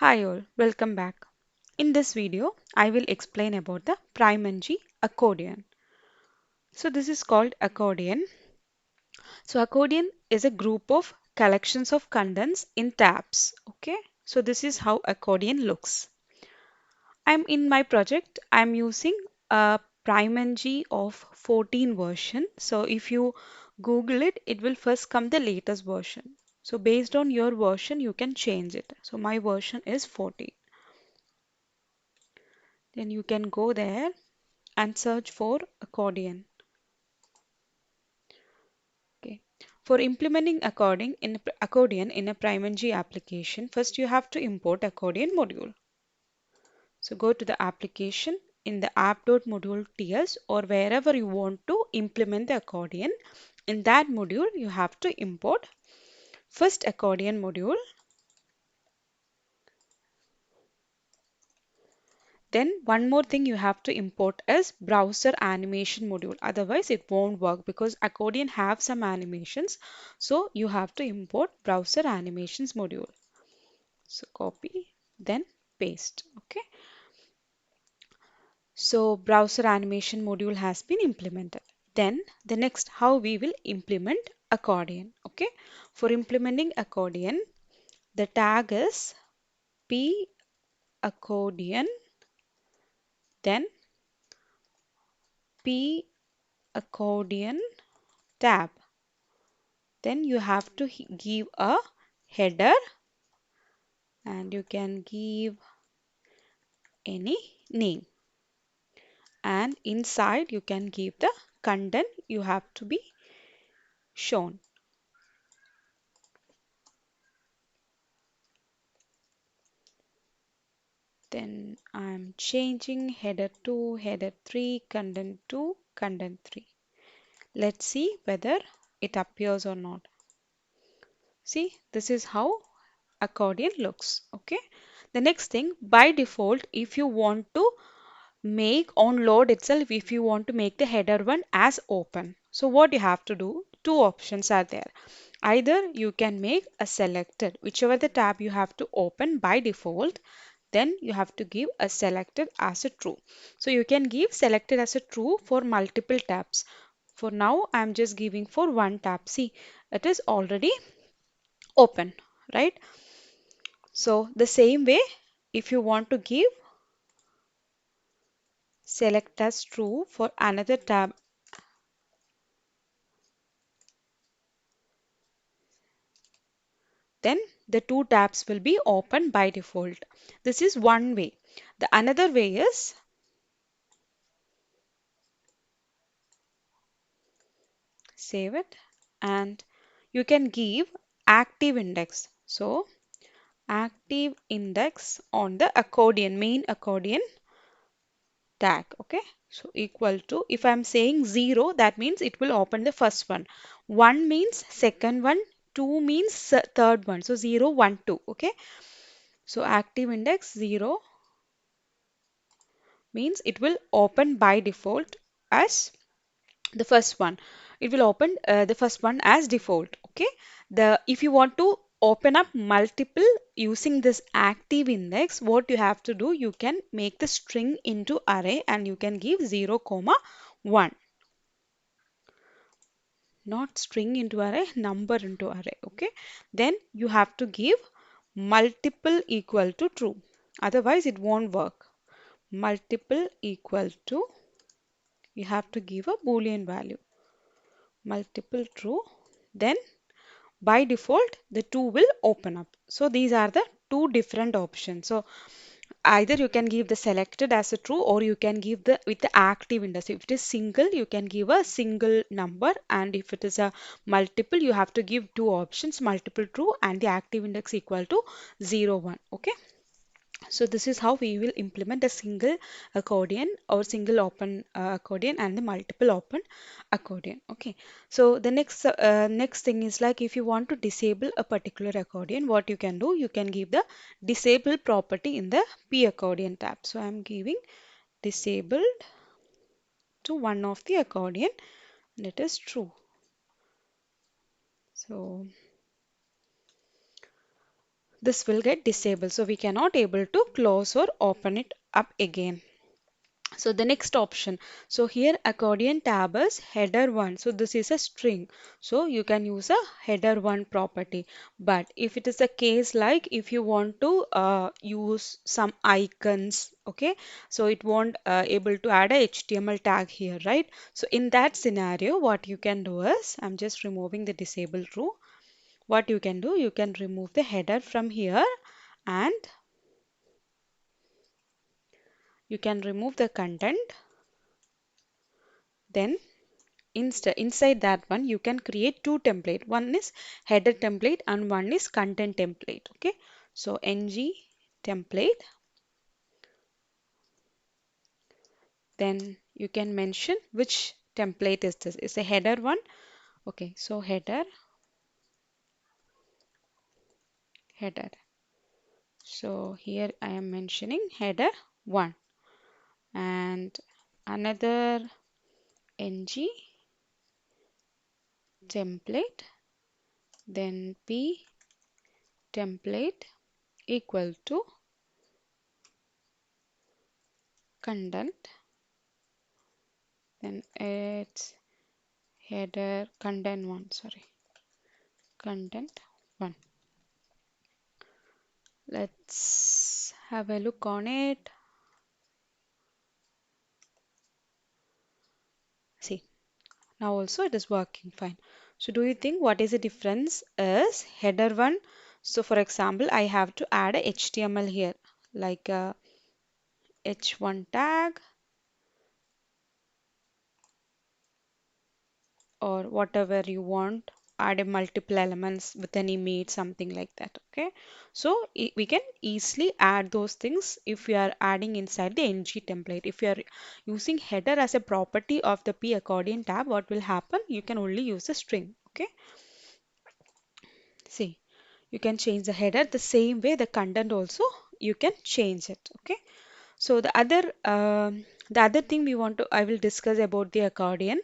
Hi all, welcome back. In this video, I will explain about the PrimeNG Accordion. So this is called accordion. So accordion is a group of collections of contents in tabs. Okay. So this is how accordion looks. I'm in my project. I'm using a PrimeNG of 14 version. So if you Google it, it will first come the latest version. So based on your version, you can change it. So my version is 14. Then you can go there and search for accordion. Okay. For implementing accordion in a PrimeNG application, first you have to import accordion module. So go to the application in the app.module TS or wherever you want to implement the accordion. In that module, you have to import first accordion module. Then one more thing you have to import is browser animation module. Otherwise it won't work because accordion have some animations. So you have to import browser animations module. So copy, then paste. Okay. So browser animation module has been implemented. Then the next how we will implement accordion. Okay. For implementing accordion, the tag is p accordion, then p accordion tab. Then you have to give a header and you can give any name, and inside you can give the content you have to be shown. Then I'm changing header to header 3, content to content 3. Let's see whether it appears or not. See, this is how accordion looks. Okay. The next thing, by default, if you want to make on load itself, if you want to make the header one as open, so what you have to do, two options are there. Either you can make a selected, whichever the tab you have to open by default, then you have to give a selected as a true. So you can give selected as a true for multiple tabs. For now I'm just giving for one tab. See, it is already open, right? So the same way, if you want to give select as true for another tab, then the two tabs will be open by default. This is one way. The another way is save it and you can give active index. So active index on the accordion, main accordion tag. Okay. So equal to, if I'm saying 0, that means it will open the first one. 1 means second one. 2 means third one. So 0, 1, 2. Okay. So active index 0 means it will open by default as the first one. It will open the first one as default. Okay. The if you want to open up multiple using this active index, what you have to do, you can make the string into array and you can give 0 comma 1, not string into array, number into array. Okay. Then you have to give multiple equal to true, otherwise it won't work. Multiple equal to, you have to give a boolean value, multiple true, then by default the two will open up. So these are the two different options. So either you can give the selected as a true or you can give the with the active index. If it is single, you can give a single number, and if it is a multiple, you have to give two options, multiple true and the active index equal to 0, 1. Okay. So this is how we will implement a single accordion or single open accordion and the multiple open accordion. Okay. So the next thing is, like, if you want to disable a particular accordion, what you can do, you can give the disable property in the P accordion tab. So I'm giving disabled to one of the accordion and it is true. So this will get disabled. So we cannot able to close or open it up again. So the next option, so here accordion tab is header 1, so this is a string, so you can use a header 1 property. But if it is a case like if you want to use some icons, okay, so it won't able to add a HTML tag here, right? So in that scenario what you can do is, I'm just removing the disable true. What you can do, you can remove the header from here, and you can remove the content. Then inside that one you can create two template. One is header template and one is content template. Okay, so ng template, then you can mention which template is this. It's a header one. Okay, so header. So here I am mentioning header 1 and another ng template, then p template equal to content, then it's header content 1, sorry, content 1. Let's have a look on it. See, now also it is working fine. So do you think what is the difference is header 1? So for example, I have to add a HTML here, like a h1 tag or whatever you want, add a multiple elements with an image, something like that. Okay, so we can easily add those things if we are adding inside the ng template. If you are using header as a property of the p accordion tab, what will happen, you can only use a string. Okay, see, you can change the header the same way the content also you can change it. Okay, so the other thing we want to I will discuss about the accordion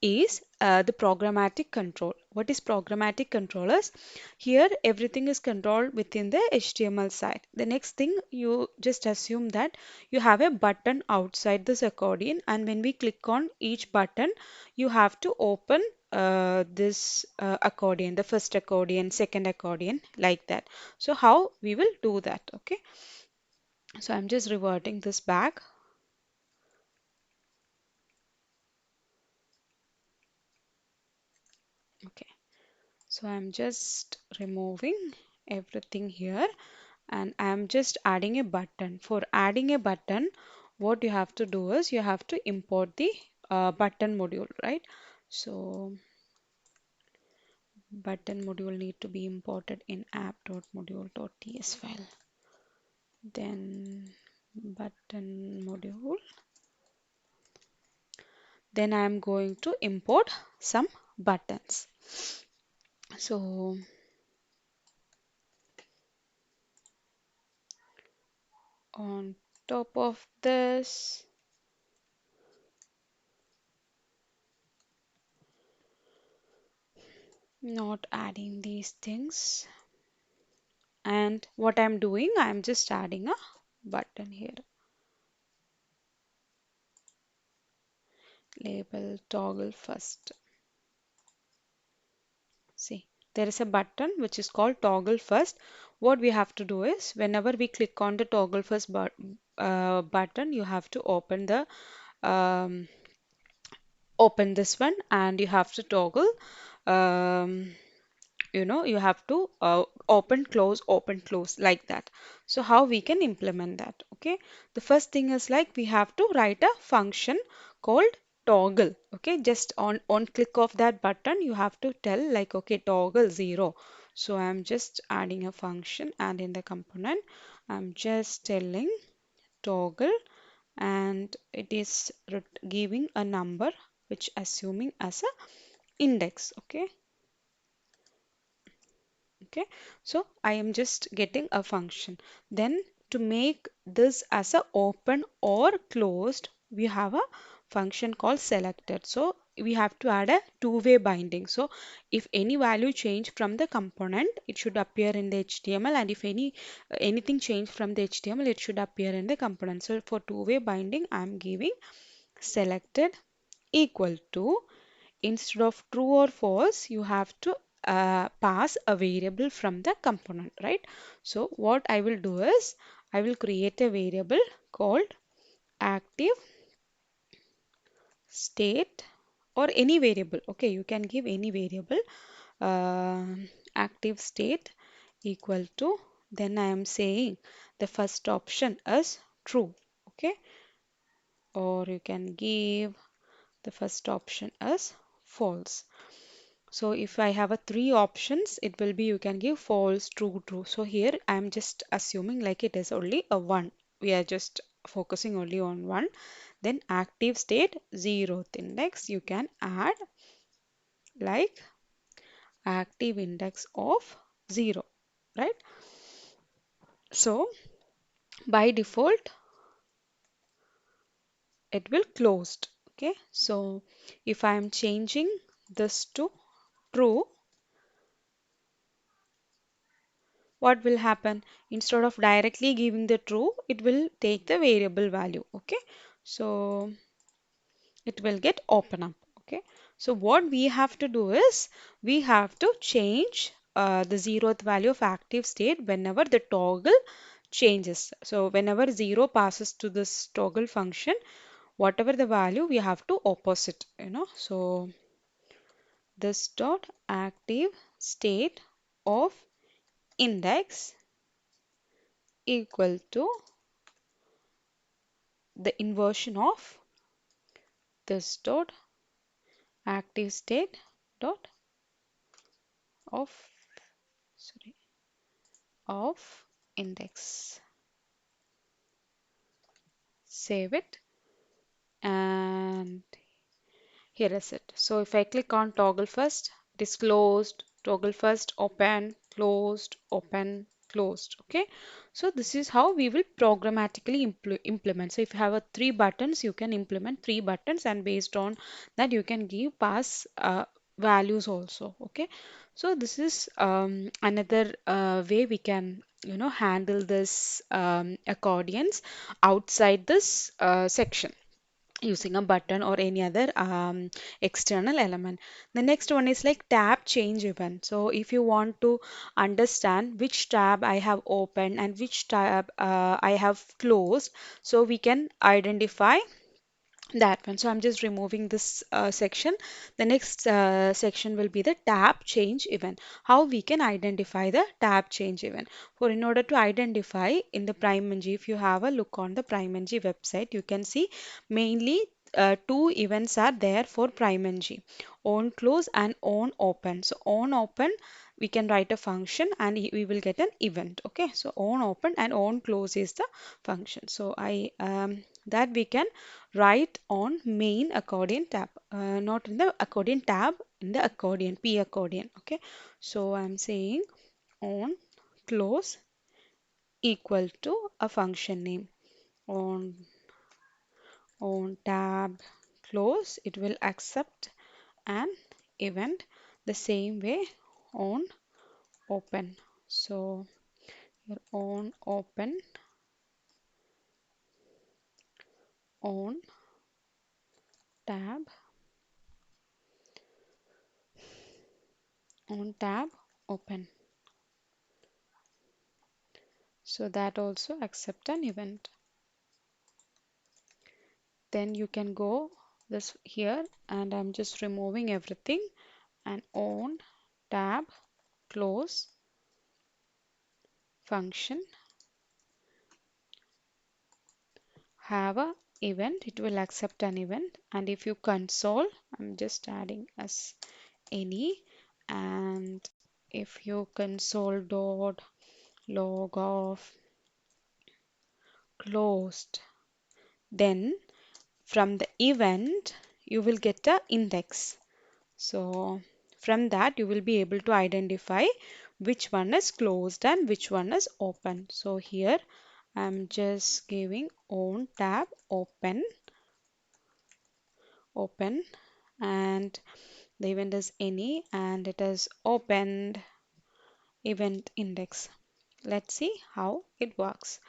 is the programmatic control. What is programmatic controllers? Here everything is controlled within the HTML side. The next thing, you just assume that you have a button outside this accordion, and when we click on each button you have to open this accordion, the first accordion, second accordion, like that. So how we will do that? Okay, so I'm just reverting this back. Okay, so I'm just removing everything here and I'm just adding a button. For adding a button, what you have to do is you have to import the button module, right? So button module need to be imported in app.module.ts file. Then button module. Then I'm going to import some buttons. So on top of this, not adding these things, and what I'm doing, I'm just adding a button here. Label toggle first. See, there is a button which is called toggle first. What we have to do is whenever we click on the toggle first button, you have to um, open this one, and you have to toggle um, you have to open close like that. So how we can implement that? Okay, the first thing is like we have to write a function called toggle. Okay, just on click of that button you have to tell like, okay, toggle 0. So I'm just adding a function, and in the component I'm just telling toggle, and it is giving a number which assuming as a index. Okay, okay, so I am just getting a function. Then to make this as a open or closed, we have a function called selected. So we have to add a two-way binding. So if any value change from the component, it should appear in the HTML, and if anything change from the HTML, it should appear in the component. So for two-way binding, I'm giving selected equal to, instead of true or false, you have to pass a variable from the component, right? So what I will do is I will create a variable called active state, or any variable. Okay, you can give any variable. Active state equal to, then I am saying the first option is true. Okay, or you can give the first option as false. So if I have a three options, it will be, you can give false, true, true. So here I'm just assuming like it is only a one. We are just focusing only on one. Then active state 0th index, you can add like active index of 0, right? So by default, it will closed. Okay, so if I am changing this to true, what will happen? Instead of directly giving the true, it will take the variable value. Okay, so it will get open up. Okay, so what we have to do is we have to change the 0th value of active state whenever the toggle changes. So whenever 0 passes to this toggle function, whatever the value, we have to opposite, so this dot active state of index equal to the inversion of this dot active state dot of, sorry, of index. Save it, and here is it. So if I click on toggle first, it is closed, toggle first, open, closed, open, closed. Okay, so this is how we will programmatically implement. So if you have a three buttons, you can implement three buttons, and based on that you can give pass values also. Okay, so this is another way we can handle this accordions outside this section, using a button or any other external element. The next one is like tab change event. So if you want to understand which tab I have opened and which tab I have closed, so we can identify that one. So I'm just removing this section. The next section will be the tab change event. How we can identify the tab change event. For in order to identify in the PrimeNG, if you have a look on the PrimeNG website, you can see mainly two events are there for PrimeNG: on close and on open. So on open, we can write a function and we will get an event. Okay, so on open and on close is the function. So I that we can write on main accordion tab, not in the accordion tab, in the accordion, P accordion. Okay, so I'm saying on close equal to a function name. On tab close, it will accept an event the same way on open. So here on open, on tab, on tab open. So that also accept an event. Then you can go this here, and I'm just removing everything, and on tab close function have a event, it will accept an event. And if you console, I'm just adding as any, and if you console dot log of closed, then from the event you will get a index. So from that you will be able to identify which one is closed and which one is open. So here I'm just giving on tab open, and the event is any, and it is opened event index. Let's see how it works.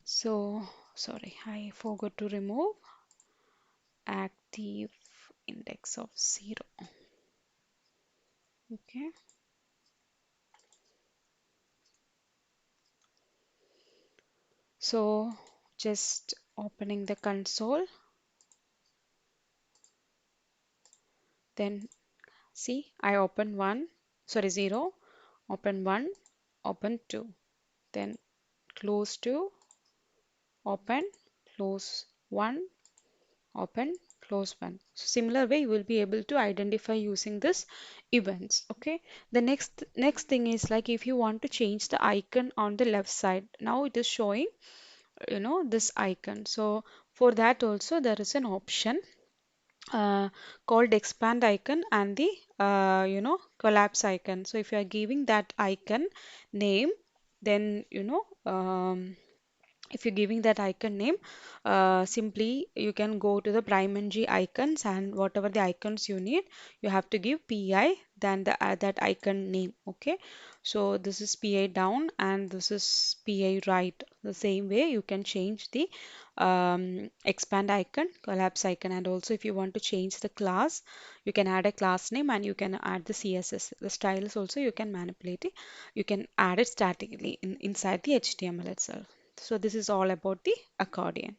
So sorry, I forgot to remove active index of 0. Okay, so just opening the console, then see, I open 1, sorry 0, open 1, open 2, then close 2, open, close 1, open, close 1. So similar way you will be able to identify using this events. Okay, the next thing is like if you want to change the icon on the left side, now it is showing this icon. So for that also there is an option uh, called expand icon and the collapse icon. So if you are giving that icon name, then if you're giving that icon name, simply you can go to the PrimeNG icons, and whatever the icons you need, you have to give PI then that icon name. Okay, so this is PI down and this is PI right. The same way you can change the expand icon, collapse icon, and also if you want to change the class, you can add a class name and you can add the CSS. The styles also you can manipulate it. You can add it statically inside the HTML itself. So this is all about the accordion.